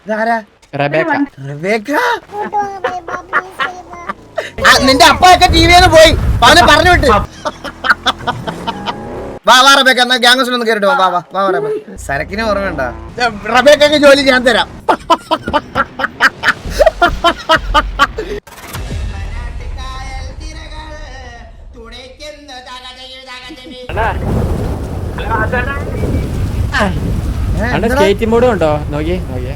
ഇതാരാ? Rebecca. Rebecca? നിന്റെ അപ്പയൊക്കെ ടിവിന്ന് പോയി അവനെ പറഞ്ഞു വിട്ട്. വാ വാ റബേക്ക, എന്നാ ഗ്യാങ്സിൽ ഒന്ന് കേറിട്ട് വാ വാ വാ റബേക്ക. സരക്കിന് ഓർമ്മയുണ്ട? റബേക്കൊക്കെ ജോലി ഞാൻ തരാം. സ്കേറ്റിംഗ് ബോർഡ് ഉണ്ടോ? നോക്കിയേ നോക്കിയേ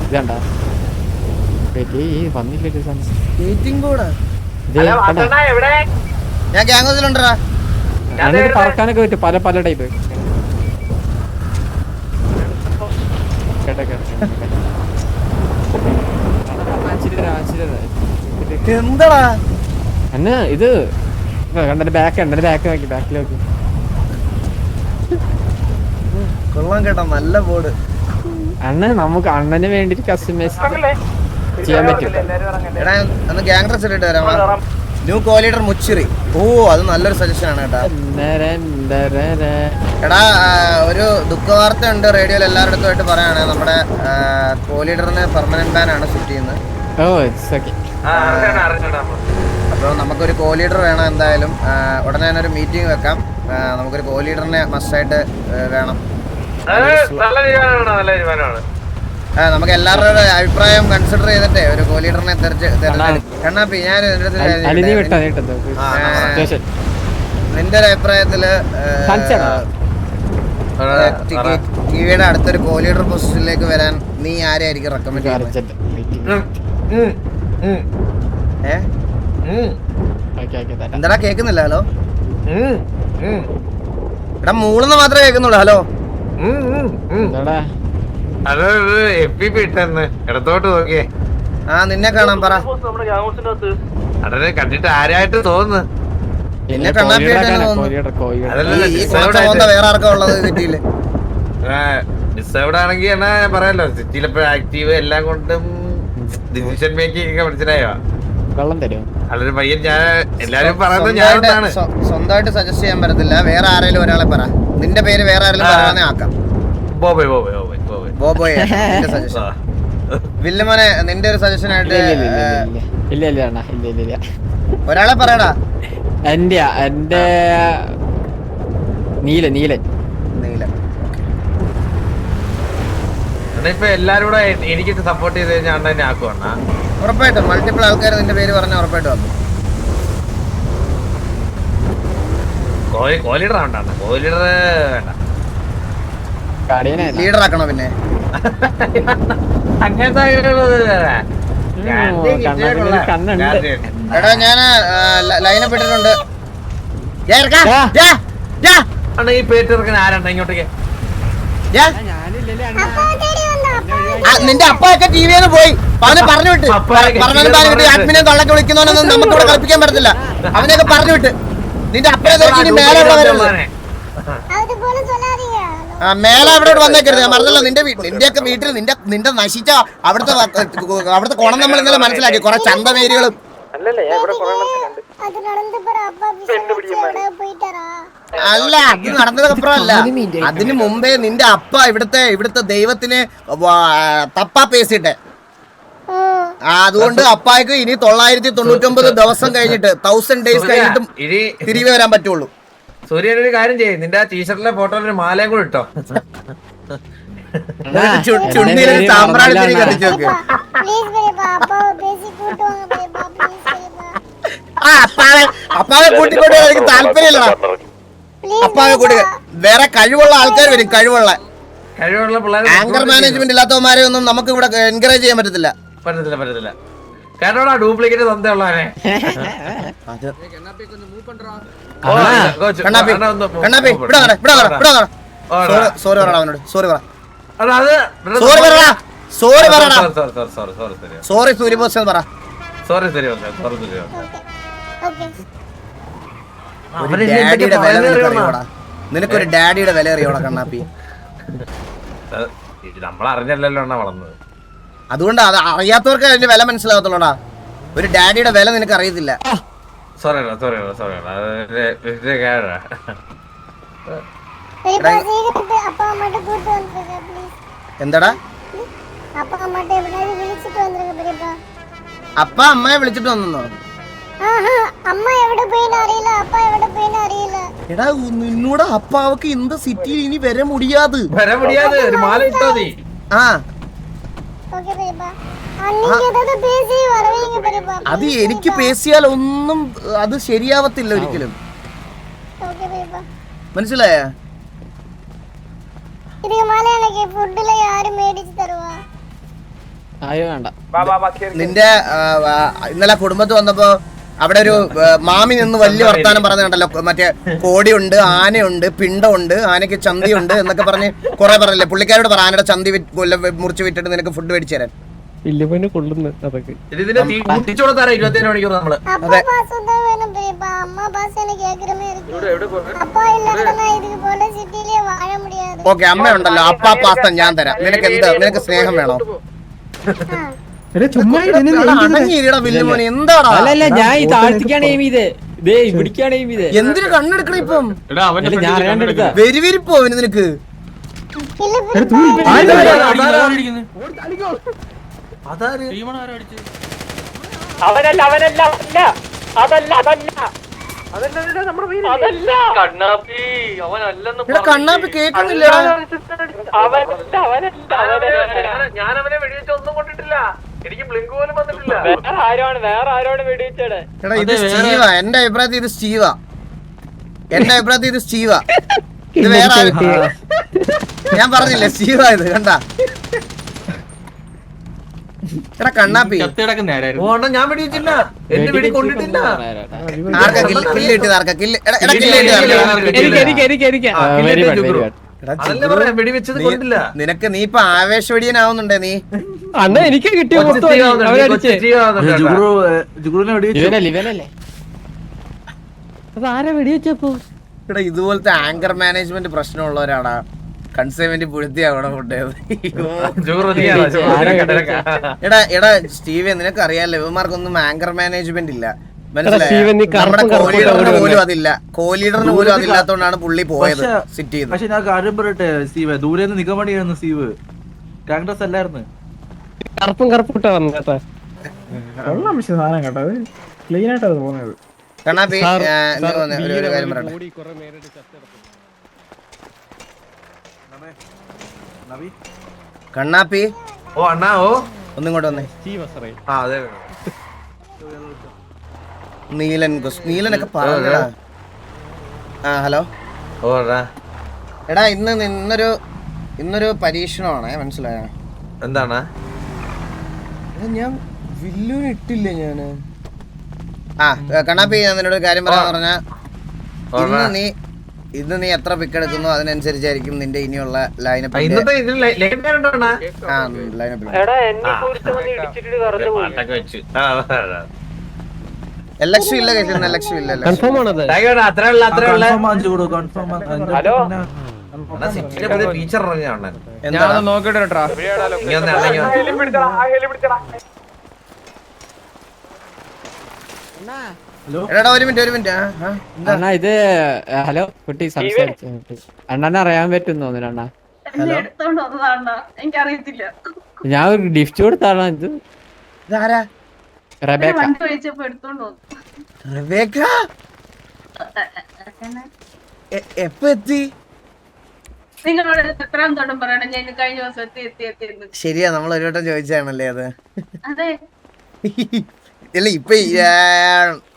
ഇതണ്ട വന്നില്ല സ്കേറ്റിംഗ് ബോർഡ്. ഞാൻ ഗ്യാങ്സിലുണ്ടടാ. പറക്കാനൊക്കെ പറ്റും, പല പല ടൈപ്പ്. എന്താടാ അന്ന് ഇത് കണ്ടെ ബാക്ക് നോക്കി, ബാക്കിൽ നോക്കി. കൊള്ളാൻ കേട്ടോ, നല്ല ബോർഡ്. നമുക്ക് അണ്ണന് വേണ്ടിട്ട് കസ്റ്റമൈസ് ചെയ്യാൻ പറ്റും. എടാ ഒന്ന് ഗ്യാങ് ഡ്രസ് ഇട്ടിട്ട് വരാം. New co leader മുച്ചിറി. ഓ അത് നല്ലൊരു സജഷൻ ആണ് കേട്ടാ. എടാ ഒരു ദുഃഖവാർത്ത ഉണ്ട് റേഡിയോയിൽ എല്ലാവരുടെ അടുത്തുമായിട്ട് പറയാണ്. നമ്മുടെ കോ ലീഡറിന് പെർമനന്റ് ബാൻ ആണ് സെറ്റ് ചെയ്യുന്നത്. അപ്പോൾ നമുക്കൊരു കോ ലീഡർ വേണം എന്തായാലും. ഉടനെ തന്നെ ഒരു മീറ്റിംഗ് വെക്കാം. നമുക്കൊരു കോ ലീഡറിനെ മസ്റ്റായിട്ട് വേണം. നമുക്ക് എല്ലാവരുടെ അഭിപ്രായം കൺസിഡർ ചെയ്തിട്ടേ ഒരു കോ ലീഡറിനെ കണ്ണാപ്പി. ഞാൻ നിന്റെ ഒരു അഭിപ്രായത്തില് ടിവിയുടെ അടുത്തൊരു കോ ലീഡർ പൊസിഷനിലേക്ക് വരാൻ നീ ആരെയായിരിക്കും റെക്കമെൻഡ് ചെയ്യുന്നത്? എന്താടാ കേക്കുന്നില്ല? ഹലോ എടാ മൂളെന്ന് മാത്രമേ കേൾക്കുന്നുള്ളൂ. ഹലോ ഇടത്തോട്ട് നോക്കിയേ. ആ നിന്നെ കാണാൻ പറ. കണ്ടിട്ട് ആരായിട്ട് തോന്നുന്നു? എന്നെ കണ്ണാപ്പിയായിട്ട് വേറെ ആർക്കാ ഉള്ളത് സിറ്റിയില്? ഡിസേർവ്ഡ് ആണെങ്കിൽ എന്നാ ഞാൻ പറയാലോ, സിറ്റിയിലെപ്പോഴും ആക്റ്റീവ് എല്ലാം കൊണ്ടും ഡിസിഷൻ മേക്കിംഗ് ഒക്കെ മനസ്സിലായോ? അതൊരു പയ്യൻ. ഞാൻ എല്ലാരും പറയുന്നത് ഞാൻ സ്വന്തമായിട്ട് സജസ്റ്റ് ചെയ്യാൻ പറ്റത്തില്ല. വേറെ ആരെങ്കിലും ഒരാളെ പറ. നിന്റെ പേര് വേറെ ആരെങ്കിലും പറയാനേ ആക്കാം. ബോബോയ് സജഷൻ. വില്ലുമോനെ നിന്റെ ഒരു സജഷൻ ആയിട്ട് ഒരാളെ പറയടാ. എന്റെ നീലൻ. ഇപ്പൊ എല്ലാരും കൂടെ എനിക്കിട്ട് സപ്പോർട്ട് ചെയ്ത് കഴിഞ്ഞാൽ അണ്ണനെ ആക്കുവാണ്. ഉറപ്പായിട്ടും മൾട്ടിപ്പിൾ ആൾക്കാർ നിന്റെ പേര് പറഞ്ഞ ഉറപ്പായിട്ടും വന്നു. കോലീഡർ വേണ്ട, കോലീഡർ വേണ്ട, ലീഡർ ആക്കണോ? പിന്നെ അങ്ങനത്തെ എടാ ഞാൻ ലൈനപ്പ് ഇട്ടിട്ടുണ്ട്. ഈ പേര് ആരാണ്ട ഇങ്ങോട്ടേക്ക്? നിന്റെ അപ്പയൊക്കെ ടിവിന്ന് പോയി അവനെ പറഞ്ഞു വിട്ട്. അഡ്മിനെ തൊള്ളക്ക് വിളിക്കുന്നവനൊന്നും നമുക്ക് ഇവിടെ കളിപ്പിക്കാൻ പറ്റത്തില്ല. അവനെയൊക്കെ പറഞ്ഞു വിട്ട്. നിന്റെ അപ്പയെ നോക്കി മേലെ മേലെ അവിടെ വന്നേക്കരുത്. ഞാൻ പറഞ്ഞല്ലോ നിന്റെയൊക്കെ വീട്ടിൽ നിന്റെ നശിച്ച അവിടുത്തെ കുണം നമ്മൾ ഇന്നലെ മനസ്സിലാക്കി. കുറെ ചന്തമേരികളും അല്ല, അത് നടന്നതപ്പുറമല്ല. അതിനു മുമ്പേ നിന്റെ അപ്പ ഇവിടുത്തെ ദൈവത്തിന് തപ്പാ പേസിട്ടെ. അതുകൊണ്ട് അപ്പായ്ക്ക് ഇനി 999 ദിവസം കഴിഞ്ഞിട്ട് 1000 ഡേയ്സ് കഴിഞ്ഞിട്ടും തിരികെ വരാൻ പറ്റുള്ളൂ. സൂര്യൻ ഒരു കാര്യം ചെയ്യും, നിന്റെ ആ ടീഷർട്ടിലെ ഫോട്ടോയിൽ ഒരു മാലയും കൂടെ ഇട്ടോ. ചുണ്ടിലൊരു സാമ്പ്രാണിത്തിരി കത്തിച്ചു നോക്ക്. അപ്പാവെ കൂട്ടിക്കൊണ്ട് എനിക്ക് താല്പര്യമില്ലടാ. അപ്പാവെ കൂട്ടി വേറെ കഴിവുള്ള ആൾക്കാർ വരും. കഴിവുള്ള ആങ്കർ മാനേജ്മെന്റ് ഇല്ലാത്തവന്മാരെ ഒന്നും നമുക്ക് ഇവിടെ എൻകറേജ് ചെയ്യാൻ പറ്റത്തില്ല. കേട്ടോടാ, ഡ്യൂപ്ലിക്കേറ്റ് തന്തയുള്ളവനെ. സോറി പറയടാ അവനോട്. സോറി പറ. സോറി സൂര്യബോസ് പറ. നിനക്കൊരു ഡാഡിയുടെ വില അറിയോടാ കണ്ണാപ്പി? നമ്മളറിഞ്ഞല്ലോ വളർന്നത്. അതുകൊണ്ട് അത് അറിയാത്തവർക്ക് അതിന്റെ വില മനസ്സിലാകത്തുള്ളൂടാ. ഒരു ഡാഡിയുടെ വില നിനക്ക് അറിയത്തില്ല. എന്താടാ അപ്പ അമ്മട്ടെ എവിടെയും വിളിച്ചിട്ട് വന്നിരുന്നു പെരിയപ്പാ. അപ്പ അമ്മയെ വിളിച്ചിട്ട് വന്നോ? ആഹാ, അമ്മ എവിടെ പോയിന്ന് അറിയില്ല, അപ്പ എവിടെ പോയിന്ന് അറിയില്ല. എടാ നിന്നോട് അപ്പാവക്ക് ഇന്ത സിറ്റിയിൽ ഇനി വര മുടിയാത്. ഒരു മാല ഇട്ടോ നീ. ആ ഓക്കേ പെരിയപ്പാ. അന്നിക്ക് ഏതാ പേസി വരവീங்க പെരിയപ്പാ. അത് എനിക്ക് പേസിയാൽ ഒന്നും അത് ശരിയാവത്തില്ല ഒരിക്കലും. ഓക്കേ പെരിയപ്പാ. മനസ്സിലായ? ഇതിക്ക് മാല എനിക്ക് ഫുഡിലെ ആരും മേടിച്ചു തരുവാ? ആയോ വേണ്ട. നിന്റെ ഇന്നലെ കുടുംബത്ത് വന്നപ്പോ അവിടെ ഒരു മാമി നിന്ന് വലിയ വർത്താനം പറഞ്ഞു കണ്ടല്ലോ, മറ്റേ കോടിയുണ്ട്, ആനയുണ്ട്, പിണ്ടമുണ്ട്, ആനയ്ക്ക് ചന്തിയുണ്ട് എന്നൊക്കെ പറഞ്ഞ് കുറെ പറഞ്ഞല്ലേ. പുള്ളിക്കാരോട് പറ ആനയുടെ ചന്തി മുറിച്ച് വിട്ടിട്ട് നിനക്ക് ഫുഡ് മേടിച്ചു തരാൻ. ഓക്കെ, അമ്മ ഉണ്ടല്ലോ, അപ്പാ പാസ്ത ഞാൻ തരാം. നിനക്ക് എന്ത്, നിനക്ക് സ്നേഹം വേണോ? അല്ലല്ല, ഞാൻ ഈ താഴ്ത്തിക്കാണ് എയിം ചെയ്തേ. ദേ ഇവിടേക്കാണ് എയിം ചെയ്തേ. എന്തിനു കണ്ണെടുക്കണ ഇപ്പം? ഞാൻ അറിയാണ്ടെടുത്താ. വെരിവിരിപ്പോ അവന് നിനക്ക്. അവനല്ല അവനല്ല അതല്ല അതല്ല അതല്ല കണ്ണാപ്പി കേൾക്കുന്നില്ല. ഞാൻ അവനെ വെടിവെച്ച് ഒന്നും കൊണ്ടിട്ടില്ല. എനിക്ക് ബ്ലിങ്ക് പോലും വന്നിട്ടില്ല. വേറെ ആരോട് വെടിവെച്ചേടെ. എടാ ഇത് സ്റ്റീവാ, എന്റെ അഭിപ്രായത്തിൽ ഇത് സ്റ്റീവാ. എന്റെ അഭിപ്രായത്തിൽ ഇത് സ്റ്റീവാ. ഇത് വേറെ ഞാൻ പറഞ്ഞില്ലേ സ്റ്റീവാ ഇത്. കണ്ടാ എടാ കണ്ണാപ്പി ഞാൻ വെടിവെച്ചില്ല. എന്റെ വെടി കൊണ്ടിട്ടില്ല. ആർക്കാ കില്ല് കിട്ടിയത്? ആർക്കാ കില്ല്? എടാ കില്ല് വെടിവെച്ചത് കൊണ്ടില്ല. നിനക്ക് നീ ഇപ്പൊ ആവേശവെടിയനാവുന്നുണ്ടേ നീ. അണ്ണ എനിക്ക് കിട്ടിയ അതാരാ വെടിവെച്ചപ്പോ? എടാ ഇതുപോലത്തെ ആങ്കർ മാനേജ്മെന്റ് പ്രശ്നമുള്ളവരാടാ കൺസേവന്റ് പുഴുത്തി അവിടെ കൊണ്ടുപോയത്. എടാ സ്റ്റീവേ, നിനക്ക് അറിയാലോ ഇവന്മാർക്കൊന്നും ആങ്കർ മാനേജ്മെന്റ് ഇല്ല. മനസ്സിലായോ? നമ്മുടെ കോഹ്ലിയുടെ പോലും അതില്ല. കോഹ്ലിയുടെ പോലും അതില്ലാത്തോണ്ടാണ് പുള്ളി പോയത് സിറ്റി. പക്ഷെ ഞാൻ കാര്യം പറയട്ടെ സ്റ്റീവ്, ദൂരെ നിന്ന് നിൽക്കാൻ വേണ്ടിയായിരുന്നു സ്റ്റീവ്. കോൺഗ്രസ് അല്ലായിരുന്നു. കറുപ്പും കറുപ്പിട്ടാ വന്നു കേട്ടാ. സാധനം കേട്ടോ, ക്ലീൻ ആയിട്ടാ പോകുന്നത്. കണ്ണാപ്പി ഒരു കാര്യം പറയട്ടെ. കണ്ണാപ്പി ഓ അണ്ണാ, ഓ ഒന്നും ഇങ്ങോട്ട് വന്നേ. ആ അതെ. നീലനൊക്കെ പറഞ്ഞടാ. ആ ഹലോ. ഓ എടാ ഇന്നൊരു പരീക്ഷണമാണേ, മനസ്സിലായോ? എന്താണ്? ഞാൻ വില്ലൂന് ഇട്ടില്ലേ ഞാന്. ആ കണ്ണാപ്പി, ഞാൻ നിന്നോട് കാര്യം പറയാന്ന് പറഞ്ഞാ, ഇന്ന് നീ എത്ര പിക്ക് എടുക്കുന്നു അതിനനുസരിച്ചായിരിക്കും നിന്റെ ഇനിയുള്ള ലൈനപ്പ്. എലക്ഷൻ ഇല്ല കേട്ടോ, എലക്ഷൻ ഇല്ല. ടീച്ചർ നോക്കട്ടെ. എടാ ഒരു മിനിറ്റ്. അണ്ണാ ഇത് ഹലോ കുട്ടി സംസാരിച്ചു. അണ്ണനെ അറിയാൻ പറ്റും തോന്നുന്നു. അണ്ണാ എനിക്കറിയത്തില്ല. ഞാൻ ഒരു ഗിഫ്റ്റ് കൊടുത്താണ്. ഇത് റെബേക്ക. എപ്പോ എത്തി? നിങ്ങളോട് എത്രാം തോട്ടം പറയണം, ഞാൻ കഴിഞ്ഞ ദിവസം എത്തി. ശരിയാ, നമ്മൾ ഒരു വട്ടം ചോദിച്ചാണല്ലേ അത്. അതെ, ഇല്ല ഇപ്പൊ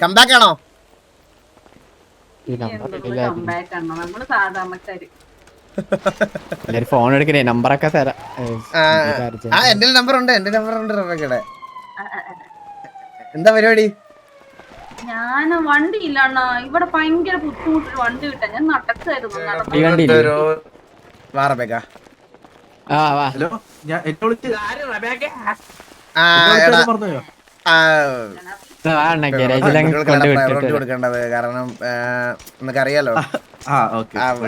കംബാക്ക് ആണോ? നമ്മള് സാധാരണക്കാര്. ഫോൺ എടുക്കണേ, നമ്പറൊക്കെ തരാം. എന്റെ നമ്പർ ഉണ്ട് റബേക്കയുടെ. എന്താ പരിപാടി? ഞാൻ വണ്ടി ഇല്ല അണ്ണാ, ഇവിടെ ഭയങ്കര ബുദ്ധിമുട്ടൊരു വണ്ടി കിട്ടാൻ. ഞാൻ നടക്കായിരുന്നു. വാ റബേക്ക. ഹലോ, ഞാൻ കൊടുക്കേണ്ടത്, കാരണം നിനക്കറിയാലോ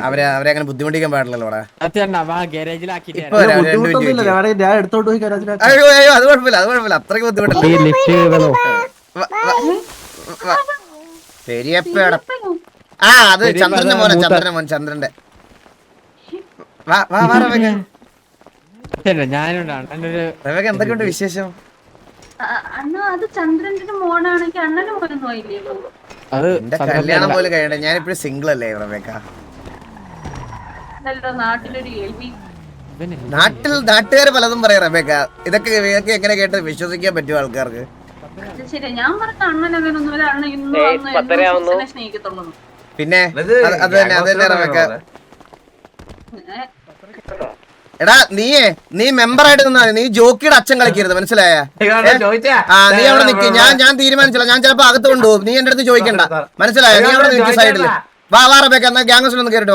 അവരെ അങ്ങനെ ബുദ്ധിമുട്ടിക്കാൻ പാടില്ലല്ലോ ഇവിടെ. അയ്യോ അത് കുഴപ്പമില്ല, അത്രയ്ക്ക് ബുദ്ധിമുട്ടില്ല. പെരിയപ്പയുടെ അത് ചന്ദ്രന്റെ മോനെ, ചന്ദ്രന്റെ. വാ റബേക്ക. ഞാനുണ്ട് അണ്ണൻ്റെ ഒരു റബേക്ക എന്തൊക്കെയുണ്ട് വിശേഷം? അണ്ണ അത് ചന്ദ്രന്റെ മോനാണെങ്കിൽ അണ്ണന് മോനൊന്നും ആയില്ലേ? അത് എന്റെ കല്യാണം പോലും കഴിയട്ടെ, ഞാനിപ്പോഴും സിംഗിൾ അല്ലേ റബേക്ക? നാട്ടിലൊരു കേൾവി. നാട്ടുകാര് പലതും പറയാം റബേക്ക. ഇതൊക്കെ എങ്ങനെ കേട്ട് വിശ്വസിക്കാൻ പറ്റും ആൾക്കാർക്ക്? ശരി, ഞാൻ പറഞ്ഞ അണ്ണൻ അങ്ങനൊന്നുമില്ല. അണ്ണൻ ഇന്നും സ്നേഹിക്കത്തുള്ളൂ. പിന്നെ അത് തന്നെ റബേക്ക. എടാ നീ മെമ്പറായിട്ട് നിന്നാ നീ ജോക്കിയുടെ അച്ഛൻ കളിക്കരുത്, മനസ്സിലായ? നീ അവിടെ നിക്ക്. ഞാൻ തീരുമാനിച്ചില്ല. ഞാൻ ചിലപ്പോ അകത്ത് കൊണ്ടുപോകും. നീ എന്റെ അടുത്ത് ചോദിക്കണ്ട, മനസ്സിലായോ? നീ അവിടെ നിൽക്കും സൈഡില്. വാ റബേക്ക, എന്നാ ഗ്യാങ്സിൽ ഒന്ന് കേറിട്ട്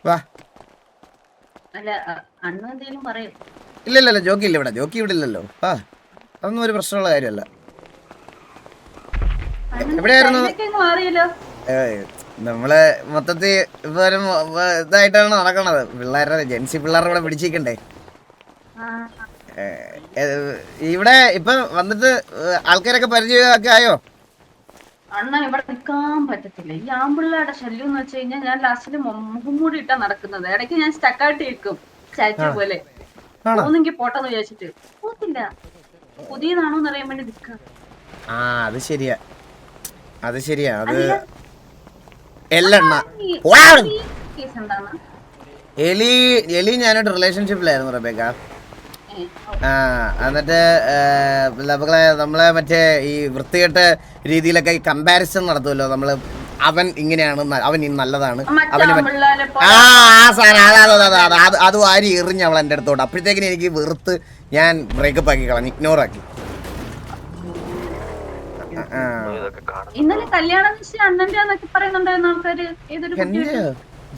വാ. അല്ല അണ്ണൻ എന്തെങ്കിലും പറയും? ഇല്ല ജോക്കി ഇല്ല ഇവിടെ. ജോക്കി ഇവിടെ ഇല്ലല്ലോ. അതൊന്നും ഒരു പ്രശ്നമുള്ള കാര്യമല്ല. എവിടെയായിരുന്നു? മാറിയല്ലോ. നമ്മള് മൊത്തത്തിൽ ഇതായിട്ടാണ് നടക്കണത്. പിള്ളേരുടെ ജെൻസി പിള്ളേരുടെ കൂടെ പിടിച്ചിരിക്കണ്ടേ. ഇവിടെ ഇപ്പൊ വന്നിട്ട് ആൾക്കാരൊക്കെ പരിചയമൊക്കെ ആയോ? അണ്ണ ഇവിടെ നിക്കാൻ പറ്റത്തില്ല. ഈ ആമ്പിള്ളയുടെ ശല്യം എന്ന് വെച്ച് കഴിഞ്ഞാൽ ഞാൻ ലാസ്റ്റില് മുഖംമൂടി ഇട്ടാ നടക്കുന്നത്. ഇടയ്ക്ക് ഞാൻ സ്റ്റക്കായിട്ട് ഇരിക്കും, സ്റ്റാച്ചു പോലെ. പോന്നെങ്കിൽ പോട്ടെന്ന് വിചാരിച്ചിട്ട് പോത്തില്ല. പുതിയതാണോന്ന് അറിയാൻ വേണ്ടി നിക്കാം. അത് ശരിയാ. അത് എലി ഞാനൊരു റിലേഷൻഷിപ്പിലായിരുന്നു റബേക്ക. എന്നിട്ട് നമ്മളെ മറ്റേ ഈ വൃത്തികെട്ട രീതിയിലൊക്കെ ഈ കമ്പാരിസൺ നടത്തുമല്ലോ നമ്മള്. അവൻ ഇങ്ങനെയാണ്, അവൻ നല്ലതാണ്, അവന് അത് വാരി എറിഞ്ഞ് അവൾ എൻ്റെ അടുത്തോട്ട്. അപ്പോഴത്തേക്കിനും എനിക്ക് വെറുത്ത് ഞാൻ ബ്രേക്കപ്പ് ആക്കി കളഞ്ഞു, ഇഗ്നോർ ആക്കി. ഇന്നലെ കല്യാണ നിശ്ചയം അണ്ണന്റെ പറയുന്നുണ്ടായിരുന്നു ആൾക്കാര്.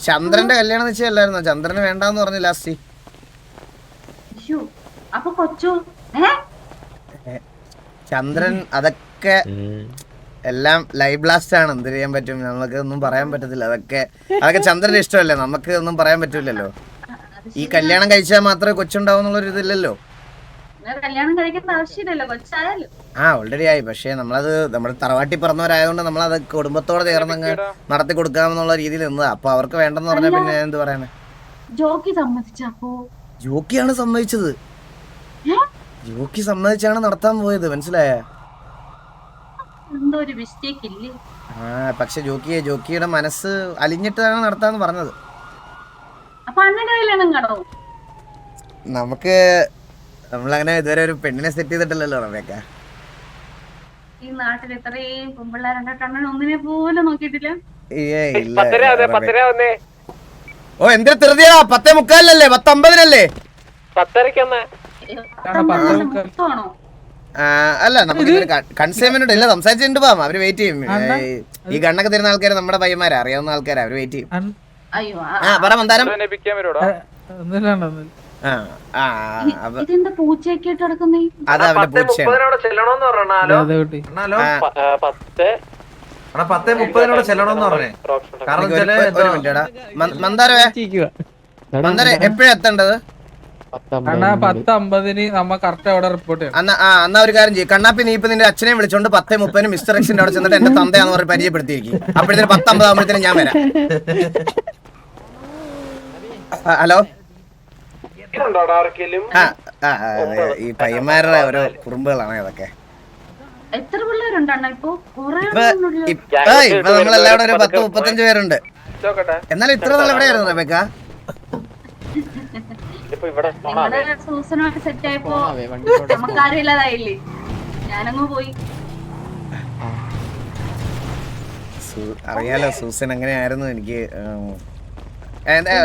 ചന്ദ്രന്റെ കല്യാണ നിശ്ചയം അല്ലായിരുന്നോ? ചന്ദ്രന് വേണ്ടാന്ന് പറഞ്ഞു ലാസ്റ്റ്. അപ്പൊ കൊച്ചു ചന്ദ്രൻ അതൊക്കെ എല്ലാം ലൈവ് ബ്ലാസ്റ്റ് ആണ്. എന്ത് ചെയ്യാൻ പറ്റും? നമുക്ക് ഒന്നും പറയാൻ പറ്റത്തില്ല. അതൊക്കെ ചന്ദ്രന്റെ ഇഷ്ടമല്ലേ, നമുക്ക് ഒന്നും പറയാൻ പറ്റൂലല്ലോ. ഈ കല്യാണം കഴിച്ചാൽ മാത്രമേ കൊച്ചുണ്ടാവുന്നുള്ളൊരു ഇതില്ലല്ലോ. കല്യാണം കഴിക്കേണ്ട ആവശ്യമില്ലല്ലോ, കൊച്ചായാലും. ഓൾറെഡി ആയി. പക്ഷെ നമ്മുടെ തറവാട്ടി പറഞ്ഞവരായതുകൊണ്ട് നമ്മളത് കുടുംബത്തോടെ ചേർന്നങ്ങ് നടത്തി കൊടുക്കാമെന്നുള്ള രീതിയിൽ നിന്നതാ. അപ്പൊ അവർക്ക് വേണ്ടെന്ന് പറഞ്ഞാൽ പിന്നെ എന്ത് പറയാനാ? ജോക്കി സമ്മതിച്ചപ്പോ? ജോക്കിയാണ് സമ്മതിച്ചത്. ജോക്കി സമ്മതിച്ചാണ് നടത്താൻ പോയത്, മനസ്സിലായ? എന്തോ ഒരു മിസ്റ്റേക്ക് ഇല്ലേ? പക്ഷെ ജോക്കിയുടെ മനസ്സ് അലിഞ്ഞിട്ടാണ് നടത്താന്ന് പറഞ്ഞത്. അപ്പൊ അണ്ണന്റെ കല്യാണം കാണോ? നമ്മളങ്ങനെ ഇതുവരെ ഒരു പെണ്ണിനെ സെറ്റ് ചെയ്തിട്ടില്ലല്ലോ റബേക്ക. ഈ നാട്ടിൽ ഇത്രയും പെൺപിള്ളേരെ കണ്ണൻ ഒന്നിനെ പോലെ നോക്കിയിട്ടില്ല. എന്തൊരു ധൃതിയാ! 10:45 10:50 അല്ല, നമുക്ക് കൺസൈൻമെന്റ് ഇല്ല, സംസാരിച്ചിട്ടുണ്ട്. പോവാം, അവര് വെയിറ്റ് ചെയ്യും. ഈ ഗണ്ണൊക്കെ തരുന്ന ആൾക്കാര് നമ്മുടെ പയ്യന്മാരാ, അറിയാവുന്ന ആൾക്കാരാ, അവര് വെയിറ്റ് ചെയ്യും. പറ മന്ദാരം. അത് അവന്റെ പൂച്ചയാണ്. മന്ദാരം എപ്പോഴാ എത്തേണ്ടത്? 10:50 നമ്മ കറക്റ്റ് അവിടെ റിപ്പോർട്ട് ചെയ്യണം. എന്നാ ഒരു കാര്യം ചെയ്യും. കണ്ണാപ്പി, നീ ഇപ്പൊ നിന്റെ അച്ഛനെ വിളിച്ചോണ്ട് 10:30 മിസ്റ്റർ എക്സിന്റെ അവിടെ ചെന്നിട്ട് എന്റെ തന്തയാന്ന് പറഞ്ഞ് പരിചയപ്പെടുത്തിയിരിക്കും. അപ്പോഴത്തേന് 10:50 ആകുമ്പോഴത്തേനും ഞാൻ വരാം. ഹലോ. ഈ പയ്യന്മാരുടെ ഓരോ കുറുമ്പുകളാണ് ഇതൊക്കെ. ഇപ്പൊ നമ്മളെല്ലാവരും ഒരു 10-35 പേരുണ്ട്. എന്നാലും ഇത്ര നാൾ എവിടെയായിരുന്നു റബേക്ക? അറിയാലോ സൂസൻ എങ്ങനെയായിരുന്നു. എനിക്ക്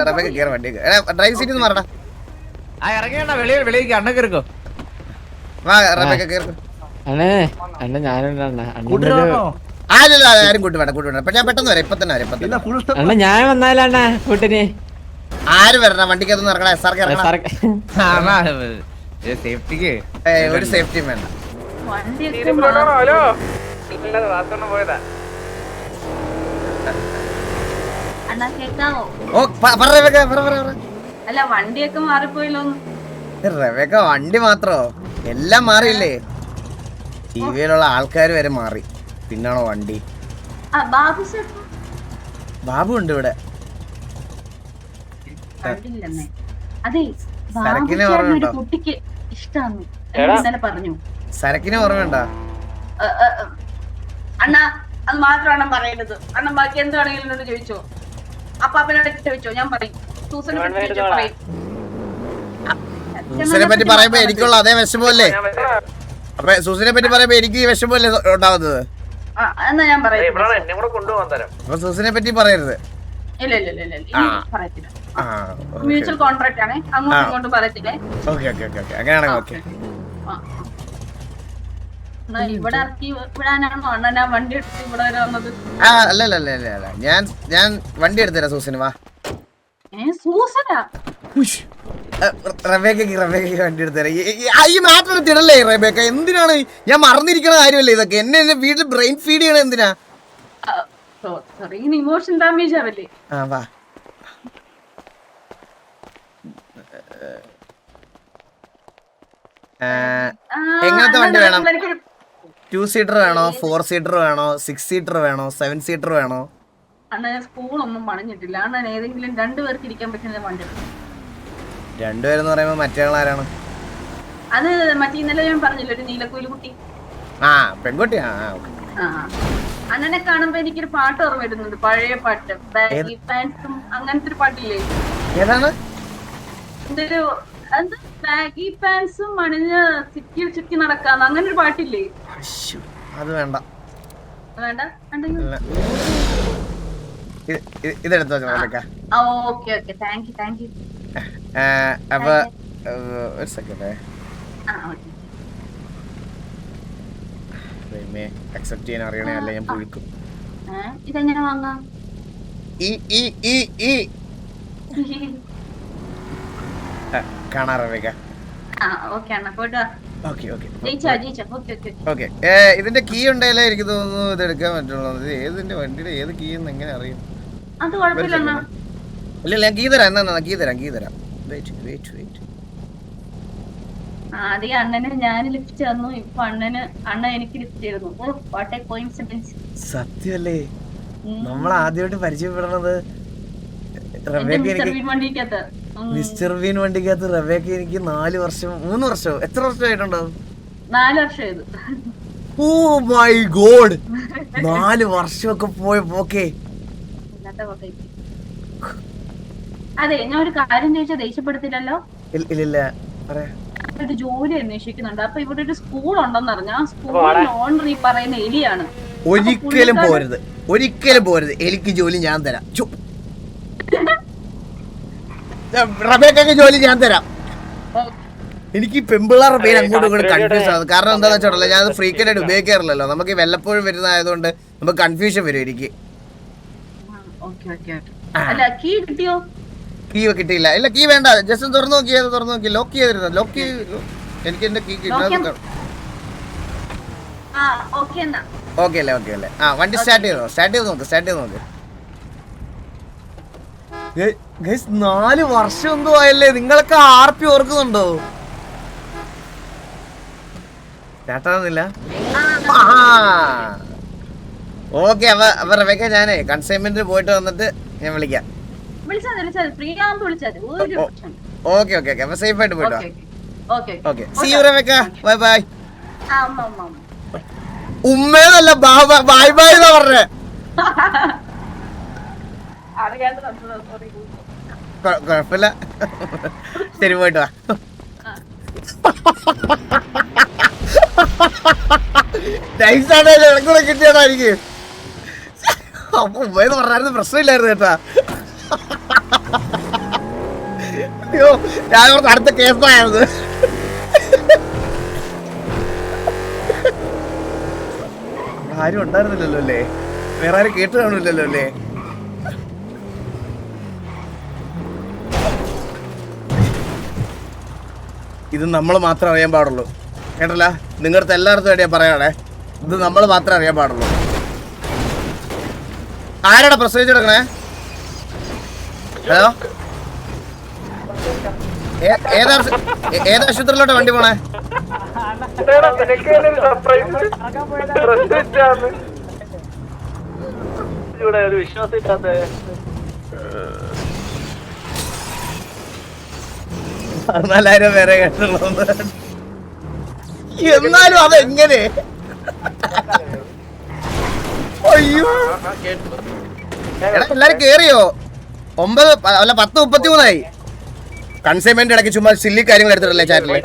റബേക്ക കേറ വണ്ടി ഡ്രൈവ് സീറ്റ് ഒന്ന് മാറടാ. ആരും കൂട്ടുവേണ്ട. ഞാൻ പെട്ടെന്ന് വരാം. ഇപ്പൊ തന്നെ വരാം. ഞാൻ വന്നാലണ്ണ കൂട്ടിന് ആര് വരണ? വണ്ടിക്കകത്ത് ഇറങ്ങണ. എസ്ആർക്ക് ഒരു സേഫ്റ്റിയും വേണ്ട. അല്ല വണ്ടിയൊക്കെ മാറിപ്പോയല്ലോ റബേക്ക. വണ്ടി മാത്രോ? എല്ലാം മാറിയില്ലേ? ടിവിയിലുള്ള ആൾക്കാർ വരെ മാറി, പിന്നാണോ വണ്ടി? ബാബു ഉണ്ട് ഇവിടെ. കണ്ടില്ലെന്നേ. അതെ സരക്കിനെ ബാബുച്ചേട്ടൻ ഒരു ഓർമ്മയുണ്ടോ? കുട്ടിക്ക് ഇഷ്ടാന്ന് ഇന്നലെ പറഞ്ഞു. സരക്കിനെ ഓർമ്മയുണ്ടോ? അണ്ണ അത് മാത്രമാണ് പറയേണ്ടത്. അണ്ണൻ ബാക്കി എന്താണെങ്കിലും എന്നോട് ചോദിച്ചോ, അപ്പാപ്പനോട് ചോദിച്ചോ, ഞാൻ പറയും. സൂസനെ പറ്റി പറയും. സൂസനെ പറ്റി പറയുമ്പോ എനിക്കുള്ള അതേ വിഷമല്ലേ? അപ്പൊ സൂസനെ പറ്റി പറയുമ്പോ എനിക്ക് ഈ വിഷമല്ലേ ഉണ്ടാവുന്നത്? എന്നാ ഞാൻ പറയാം. അപ്പൊ സൂസനെ പറ്റി പറയരുത്. ഇല്ല ഇല്ല ഇല്ല ഇല്ല പറയത്തില്ല. മ്യൂച്വൽ കോൺട്രാക്ട് ആണ്, അങ്ങോട്ടും ഇങ്ങോട്ടും പറയത്തില്ലേ. ഓക്കെ ഓക്കെ ഓക്കെ ഓക്കെ അങ്ങനെയാണെങ്കിൽ ഓക്കെ. ഇവിടെ ഇറക്കി വിടാനാണോ അണ്ണനാ വണ്ടി എടുത്ത് ഇവിടെ വരെ വന്നത്? അല്ല അല്ല അല്ല അല്ല ഞാൻ വണ്ടി എടുത്തരാ സൂസന്. വാ സൂസനാ റബേക്കയ്ക്ക് വണ്ടി എടുത്തരാ. ഈ മാറ്റർ എടുത്തിടല്ലേ റബേക്ക? എന്തിനാണ് ഞാൻ മറന്നിരിക്കണ കാര്യമല്ലേ ഇതൊക്കെ? എന്നെ വീട്ടിൽ ബ്രെയിൻ ഫീഡ് ചെയ്യണ എന്തിനാ? ഇമോഷൻ ഡാമേജ് ആവല്ലേ? വാ എങ്ങനത്തെ വണ്ടി വേണം? 2 സീറ്റർ വേണോ, 4 സീറ്റർ വേണോ, 6 സീറ്റർ വേണോ, 7 സീറ്റർ വേണോ? അണ്ണൻ സ്കൂളൊന്നും പണിഞ്ഞിട്ടില്ല. അണ്ണൻ ഏതെങ്കിലും 2 പേർക്ക് ഇരിക്കാൻ പറ്റുന്ന വണ്ടി. 2 പേരെന്ന് പറയുമ്പോ മറ്റേ ആളാരാണ്? അത് മറ്റേ ഇന്നലെ ഞാൻ പറഞ്ഞില്ല, ഒരു നീലക്കുയിൽ കുട്ടി. പെൺകുട്ടി. അണ്ണനെ കാണുമ്പോ എനിക്കൊരു പാട്ട് ഓർമ്മ വരുന്നുണ്ട്, പഴയ പാട്ട്. ബാഗി പാൻസും അങ്ങനത്തെ ഒരു പാട്ടില്ലേ? ഏതാണ്? എന്തൊരു ബാഗി പാൻസും അണിഞ്ഞ് സിറ്റിയിൽ ചുറ്റി നടക്കാന്ന് അങ്ങനെ ഒരു പാട്ടില്ലേ? അത് വേണ്ട. വേണ്ട. ഇതെടുത്തോ. Okay okay thank you thank you. അപ്പൊ ഒരു സെക്കൻഡ് അക്സെപ്റ്റ് ചെയ്യാൻ അറിയണേ, അല്ല ഞാൻ പുഴുക്കും. ഇതെങ്ങനെ വാങ്ങാം? കാണാറേക്ക. ഓക്കെ ഇതിന്റെ കീ ഉണ്ടെങ്കിലേ എനിക്ക് തോന്നുന്നു ഇത് എടുക്കാൻ പറ്റുള്ളൂ. ഏതിന്റെ വണ്ടിയുടെ ഏത് കീ എന്ന് എങ്ങനെ അറിയും? ഇല്ല ഞാൻ കീ തരാം. എന്നാ കീ തരാം. ആദ്യം അണ്ണന് ഞാൻ ലിഫ്റ്റ് തന്നു, ഇപ്പൊ അണ്ണൻ എനിക്ക് ലിഫ്റ്റ് ചെയ്തു. What A coincidence. സത്യമല്ലേ? നമ്മൾ ആദ്യമായിട്ട് പരിചയപ്പെടണത് മിസ്റ്റർ ബീൻ വണ്ടിക്കകത്ത്. റബേക്ക എനിക്ക് 3 വർഷം എത്ര വർഷമായിട്ടുണ്ടാവും? 4 വർഷം. ഓ മൈ ഗോഡ്, 4 വർഷമൊക്കെ പോയ പോക്കേ. അതെ ഞാൻ ഒരു കാര്യം ചോദിച്ചാൽ ദേഷ്യപ്പെടുത്തില്ലല്ലോ? ഇല്ല പറയാ. ഒരു ജോലി അന്വേഷിക്കുന്നുണ്ട്. അപ്പൊ ഇവിടെ ഒരു സ്കൂൾ ഉണ്ടെന്ന് അറിഞ്ഞ ആ സ്കൂളിൽ ഓണർ ഈ പറയുന്ന എലിയാണ്. ഒരിക്കലും പോരുത്. എനിക്ക് ജോലി ഞാൻ തരാം. റബേക്കയ്ക്ക് ജോലി ഞാൻ തരാം. എനിക്ക് പെമ്പിള്ളാരുടെ പേര് അങ്ങോട്ടും ഇങ്ങോട്ട് കൺഫ്യൂസ് ആകും. കാരണം എന്താണെന്ന് വെച്ചോളൂ, ഞാൻ അത് ഫ്രീക്വന്റ് ആയിട്ട് ഉപയോഗിക്കാറില്ലല്ലോ. നമുക്ക് വല്ലപ്പോഴും വരുന്നതായതുകൊണ്ട് നമുക്ക് കൺഫ്യൂഷൻ വരും. എനിക്ക് കീ കിട്ടിയില്ല. ഇല്ല കീ വേണ്ട, ജസ്റ്റ് തുറന്നു നോക്കി ലോക്ക് ചെയ്തിരുന്നു. എനിക്ക് എന്റെ കീ കിട്ടുന്നത്. ഓക്കെ അല്ലേ? വണ്ടി സ്റ്റാർട്ട് ചെയ്ത് നോക്ക്. 4 വർഷം എന്തോ ആയല്ലേ? നിങ്ങളൊക്കെ RP ഓർക്കുന്നുണ്ടോ? സ്റ്റാർട്ടാകുന്നില്ല. ഓക്കെ അപ്പൊ റബേക്ക ഞാനേ കൺസൈൻമെന്റിൽ പോയിട്ട് വന്നിട്ട് ഞാൻ വിളിക്കാം. ഓക്കെ അപ്പൊ സേഫ് ആയിട്ട് പോയിട്ടോ. Okay see you Rebecca. Bye. ഉമ്മേന്നല്ല ബൈ എന്നാ പറഞ്ഞേ. കുഴപ്പമില്ല, ശരി പോയിട്ട് വാ. നൈസാണല്ലോ, ഇടക്കൂടെ കിട്ടിയതാ എനിക്ക്. അപ്പൊ ഉമ്മയെന്ന് പറഞ്ഞായിരുന്നു പ്രശ്നമില്ലായിരുന്നു കേട്ടാ. അയ്യോ ഞാൻ അടുത്ത കേസായത്. ആരും ഉണ്ടായിരുന്നില്ലല്ലോ അല്ലേ? വേറെ ആരും കേട്ട് കാണില്ലല്ലോ അല്ലേ? ഇത് നമ്മൾ മാത്രം അറിയാൻ പാടുള്ളൂ കേട്ടല്ല. നിങ്ങളുടെ എല്ലായിടത്തും വേണ്ടി ഞാൻ പറയാണേ, ഇത് നമ്മൾ മാത്രമേ അറിയാൻ പാടുള്ളൂ. ആരാടാ പ്രസവിച്ചെടുക്കണേ? ഹലോ, ഏത് ആശുപത്രിയിലോട്ടാ വണ്ടി പോണേ? 14,000 പേരെ കേട്ടുള്ളൂ. എന്നാലും അതെങ്ങനെ? അയ്യോ എടാ എല്ലാരും കേറിയോ? 10:33 കൺസൈൻമെന്റ് ഇടയ്ക്ക് ചുമ്മാ സില്ലി കാര്യങ്ങൾ എടുത്തിട്ടല്ലേ ചാറ്റില്.